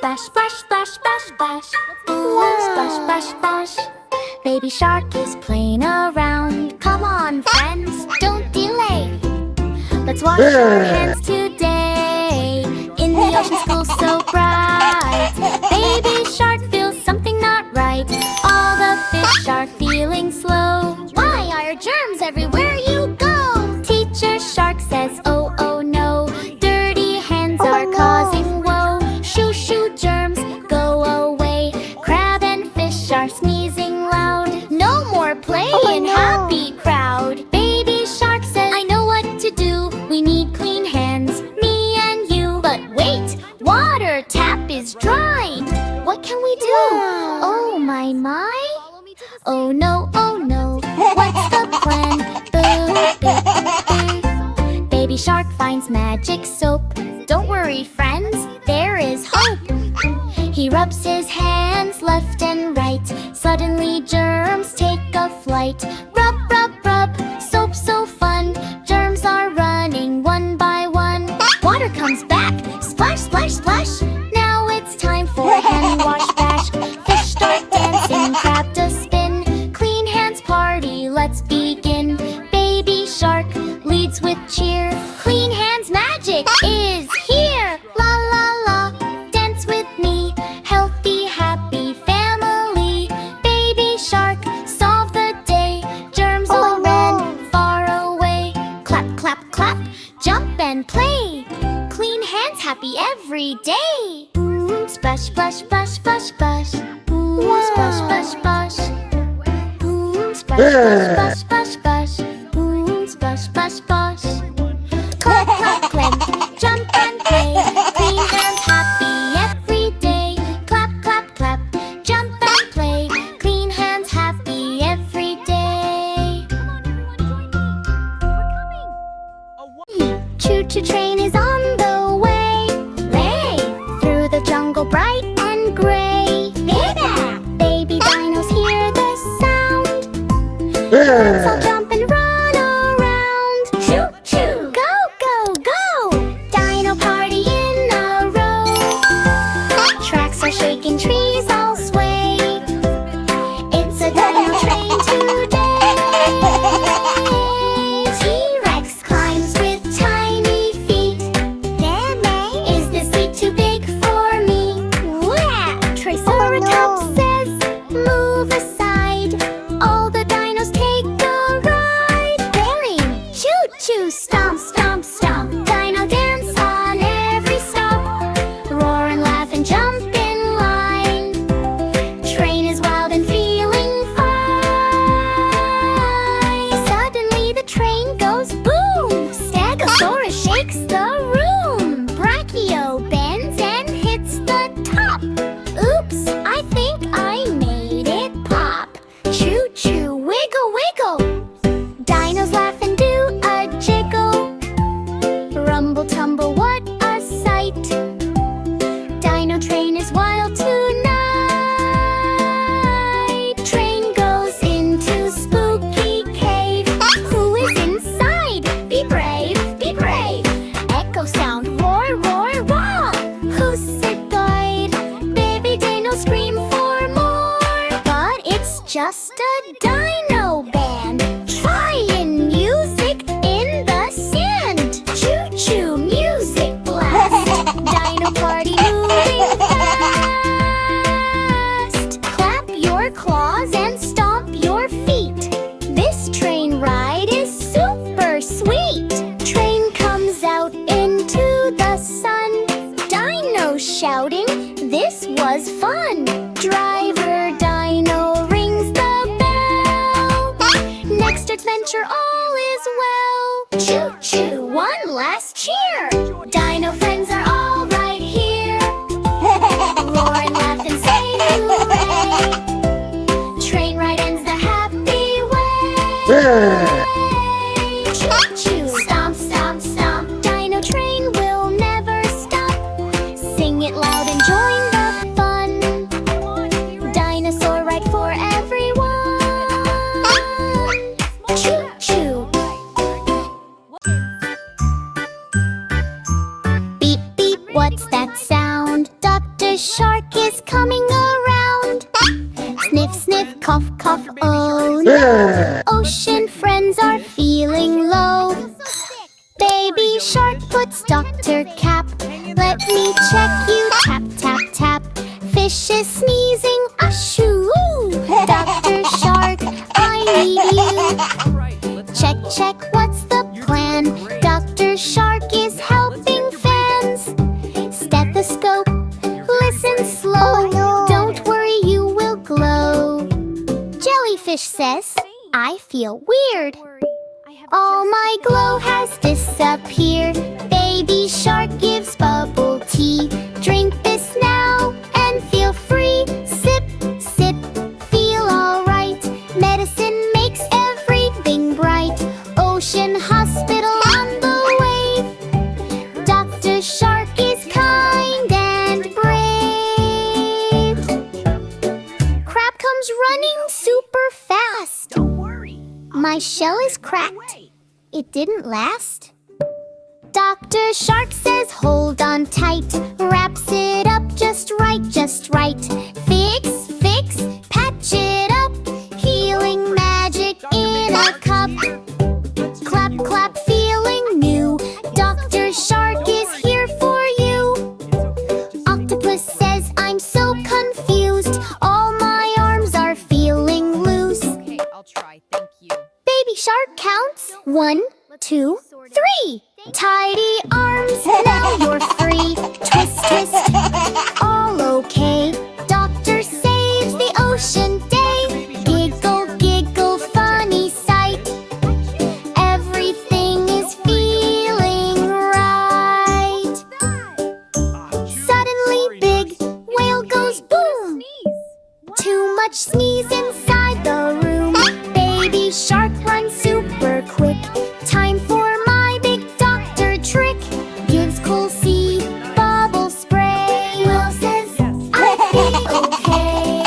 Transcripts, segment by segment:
splash, splash, splash, splash, splash. Ooh, splash, splash, splash. Baby shark is playing around. Come on, friends, don't delay. Let's wash our hands today in the ocean's cool, so bright. Baby shark feels something not right. All the fish are feeling slow. Why are germs everywhere you go? Teacher shark says, oh, oh no. Dirty hands are causing woe. Shoo, shoo, germs, go away. Crab and fish are sneezing loud. No more play in happy crowd. Baby shark says, I know what to do. We need clean hands, me and you. But wait, water tap is dry. What can we do? Oh my, my. Oh no, what's the plan? Boo, boo, boo. Baby shark finds magic soap. Don't worry, friends, there is hope. He rubs his hands left and right. Suddenly germs take a flight. Rub, rub, rub, soap so fun. Germs are running one by one. Water comes back, splash, splash, splash. Now it's time for a hand wash bash. Fish start dancing, crab does spin. Clean hands party, let's begin. Baby shark leads with cheer. Clean hands magic is here. La la la, dance with me. Healthy, happy family. Baby shark, solve the day. Germs all ran far away. Clap, clap, clap, jump and play. Clean hands happy every day. Splash, splash, splash, splash, splash. Splash, splash, splash. Splash, splash, splash, splash, splash. Splash, splash, splash. Clap, clap, clap, jump and play. Clean hands happy every day. Clap, clap, clap, jump and play. Clean hands happy every day. Choo-choo train is on the way. Lay through the jungle bright and gray. Baby dinos hear the sound. Let's all jump and run around. Choo-choo, go, go, go. Dino party in a row. Tracks are shaking, trees all sway. It's a dino train today. T-Rex climbs with tiny feet. Is this seat too big for me? Triceratops says, move aside. All the dinos take a ride. Bearing, choo-choo, stomp, stomp, stomp. Dino dance on every stop. Roar and laugh and jump in line. Train is wild and feeling fine. Suddenly the train goes boom. Stegosaurus shakes the room. Brachio bends and hits the top. Oops, I think I made it pop. Choo-choo, wiggle, wiggle. Dinos laugh and do a jiggle. Rumble, tumble, what a sight. Dino train is wild tonight. Train goes into spooky cave. Who is inside? Be brave, be brave. Echo sound, roar, roar, roar. Who's it guide? Baby dino scream for more. But it's just a dino band. Trying music in the sand. Choo-choo, music blast. Dino party moving fast. Clap your claws and stomp your feet. This train ride is super sweet. Train comes out into the sun. Dino shouting, this was fun. Driver dino rings the bell. Next adventure all is well. Choo-choo, one last cheer. Dino friends are all right here. Roar and laugh and say hooray. Train ride ends the happy way. Choo-choo, stomp, stomp, stomp. Dino train will never stop. Sing it loud and join the fun. Dinosaur ride for everyone. Choo-choo. Beep, beep, what's that sound? Dr. Dr. Shark is coming around. Sniff, sniff, cough, cough, oh no. Ocean friends are feeling low. Baby Shark puts Dr. Cap. Let me check you, tap, tap, tap. Fish is sneezing, ashoo. Dr. Shark, I need you. Check, check, what's the plan? Dr. Shark is helping fans. Stethoscope, listen slow. Don't worry, you will glow. Jellyfish says, I feel weird. All my glow has disappeared. Baby Shark gives bubble tea. Drink this now and feel free. Sip, sip, feel alright. Medicine makes everything bright. Ocean hospital on the wave. Dr. Shark is kind and brave. Crab comes running super fast. Don't worry. My shell is cracked. It didn't last. Dr. Shark says hold on tight. Wraps it up just right, just right. Fix, fix, patch it up. Healing magic in a cup. Clap, clap, feeling new. Dr. Shark is here for you. Octopus says I'm so confused. All my arms are feeling loose. Okay, I'll try. Thank you. Baby Shark counts 1, 2, 3. Tidy arms, now you're free. Twist, twist, all okay. Doctor saves the ocean day. Giggle, giggle, funny sight. Everything is feeling right. Suddenly big whale goes boom. Too much sneeze inside the room. Baby Shark runs super quick. Time for my big doctor trick. Gives cool sea bubble spray. Will says, I feel okay.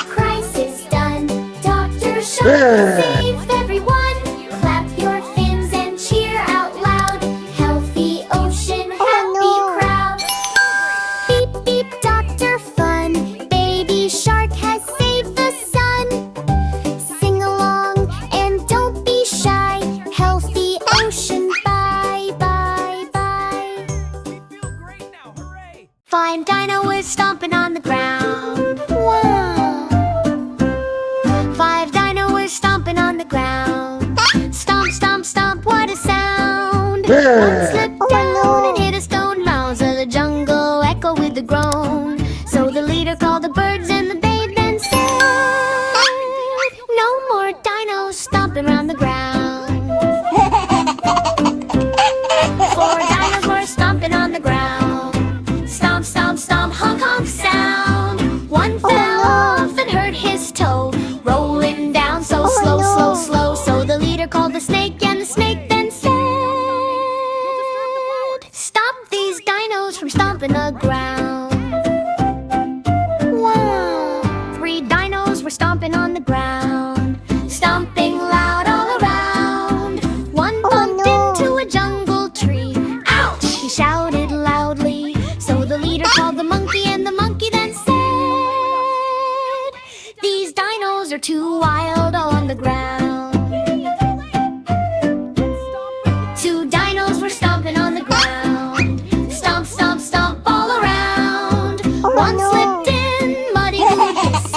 Crisis done. Dr. Shark saved everyone. Clap your fins and cheer out loud. Healthy ocean, happy crowd. Beep, beep, Dr. Fun. Baby Shark has saved the sun. Sing along and don't be shy. Healthy ocean, bye, bye, bye. We feel great now. Hooray! Find Dino is stomping on the ground. Wow. 5 Dino is stomping on the ground. Stomp, stomp, stomp, what a sound. One slipped down and hit a stone. Miles of the jungle echo with a groan. So the leader called the birds and the babe and said, no more dinos stomping around the ground. 4 dinos were stomping on the ground. Stomp, stomp, stomp, honk, honk sound. One fell off and hurt his toe. Rolling down so slow, slow, slow. So the leader called the snake and the snake then said, stop these dinos from stomping the ground. Wow. 3 dinos were stomping on the ground. Stomping loud all around. One bumped into a jungle tree. Ouch! He shouted loudly. So the leader called the monkey and the monkey then said, these dinos are too wild on the ground. 2 dinos were stomping on the ground. Stomp, stomp, stomp all around. One slipped in muddy goose.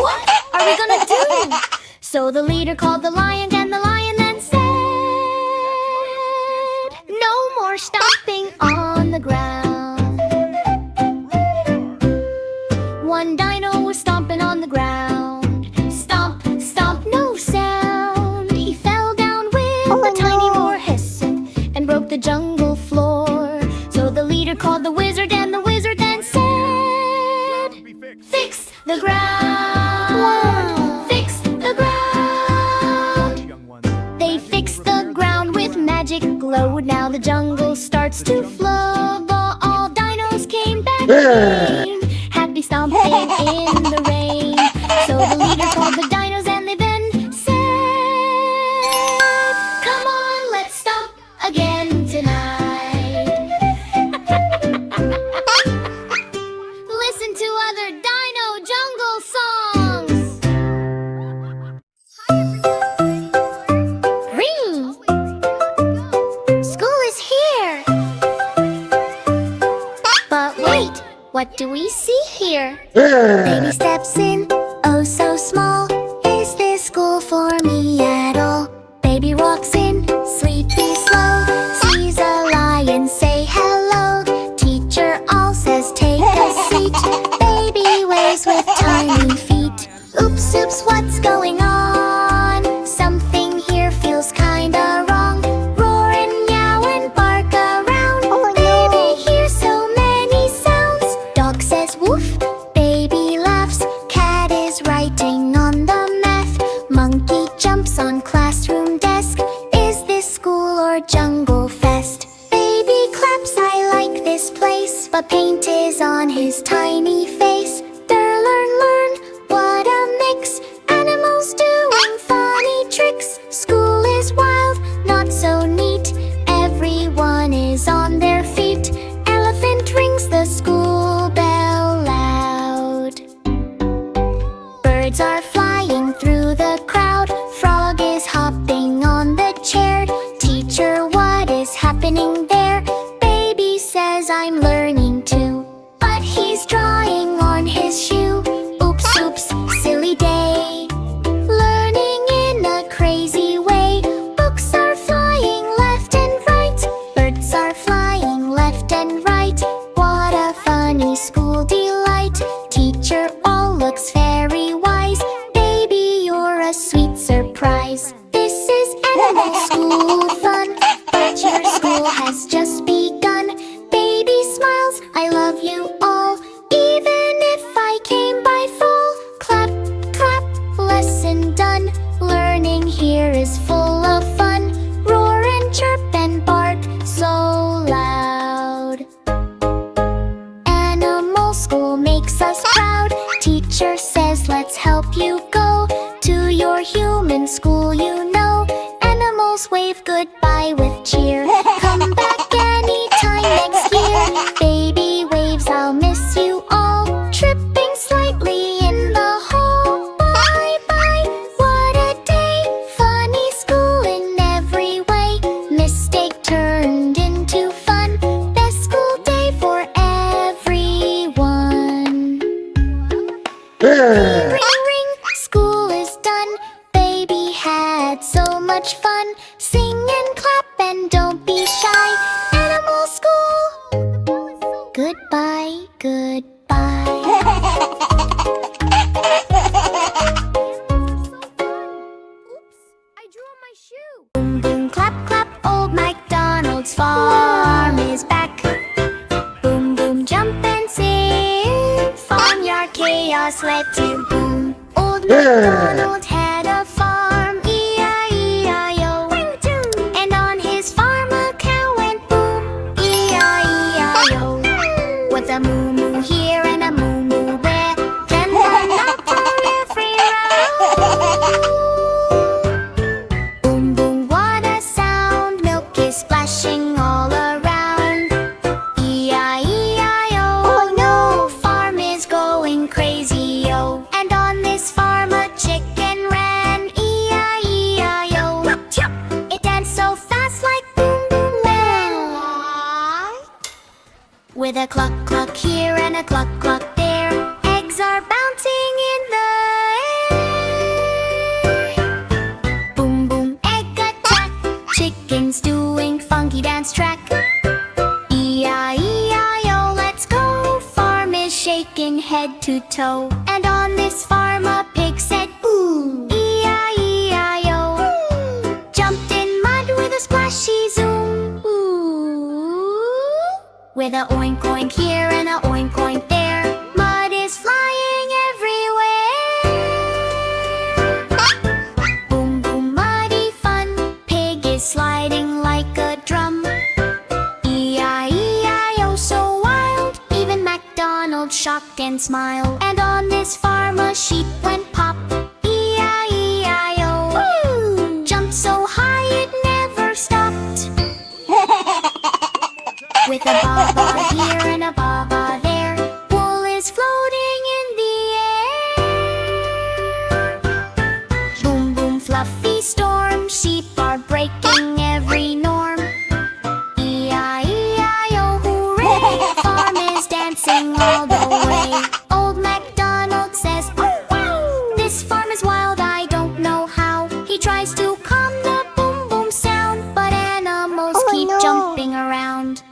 What are we gonna do? So the leader called the lion and the lion then said, no more stomping on the ground. 1 dino was stomping on the ground. Stomp, stomp, no sound. He fell down with a tiny roar hiss and broke the jungle floor. So the leader called the wizard and the wizard then said, fix the ground. Fix the ground. They fixed the ground with magic glow. Now the jungle starts to flow. All dinos came back again. Happy stomping in the rain. So the leader called the dinos and they then said, come on, let's stomp again tonight. But wait, what do we see here? Baby steps in, oh so small. Is this school for me at all? Baby walks in, sleepy slow. Sees a lion, say hello. Teacher all says take a seat. Baby waves with tiny feet. Oops, oops, what's going on? Something here feels kinda wrong. Roar and meow and bark around. Baby hears so many sounds. Dog says woof, baby laughs. Cat is writing on the math. Monkey jumps on classroom desk. Is this school or jungle fest? Baby claps, I like this place. But paint is on his tiny face. Learn, what a mix. Animals doing funny tricks. School is wild, not so neat. Everyone is on their feet. Elephant rings the school bell loud. Birds are flying through the crowd. Frog is hopping on the chair. Teacher, what is happening there? Baby says I'm learning too. But he's drawing on his shoe. Oops, oops, silly day. Learning in a crazy way. Books are flying left and right. Birds are flying left and right. What a funny school delight. Teacher all looks very wise. Baby, you're a sweet surprise. This is animal school fun. But your school has just begun. Baby smiles, I love you all. Even if I came by fall. Clap, clap, lesson done. Learning here is full of fun. Roar and chirp and bark so loud. Animal school makes us proud. Teacher says let's help you go to your human school, you know. Animals wave goodbye with cheer. Come back anytime next year. Baby waves, I'll miss you all. Tripping slightly in the hall. Bye bye, what a day. Funny school in every way. Mistake turned into fun. Best school day for everyone. Ring, ring, ring, school is done. Baby had so much fun. Sing and clap and don't be shy. Animal school, goodbye, goodbye. Oops, I drew on my shoe. Boom, boom, clap, clap, old MacDonald's farm is back. Boom, boom, jump and sing. Farmyard chaos led to boom. Old MacDonald had a farm, E-I-E-I-O. And on his farm a cow went boom, E-I-E-I-O. With a moo-moo here and a moo-moo there. Then the knock for every row. Boom, boom, what a sound. Milk is splashing all around. E-I-E-I-O. Oh no, farm is going crazy, yo. And on this farm a chicken ran. E-I-E-I-O. It danced so fast like boom, boom, man. With a cluck, cluck here and a cluck, cluck there. Eggs are bouncing in the air. Boom, boom, egg attack. Chickens doing funky dance track. E-I-E-I-O, let's go. Farm is shaking head to toe. And on this farm a pig said ooh. E-I-E-I-O. Jumped in mud with a splashy zoom. Ooh. With a oink oink here and a oink oink there. Mud is flying everywhere. Boom boom, muddy fun. Pig is sliding like a drum. E-I-E-I-O, so wild. Even MacDonald shocked and smiled. And on this farm a sheep went pop. E-I-E-I-O. Jumped so high it never stopped. With a ba-ba here and a ba-ba there. Wool is floating in the air. Boom boom, fluffy storm. Sheep are breaking every norm. E-I-E-I-O, hooray! Farm is racing all the way. Old MacDonald says, "Oh, wow! This farm is wild, I don't know how." He tries to calm the boom boom sound, but animals keep jumping around.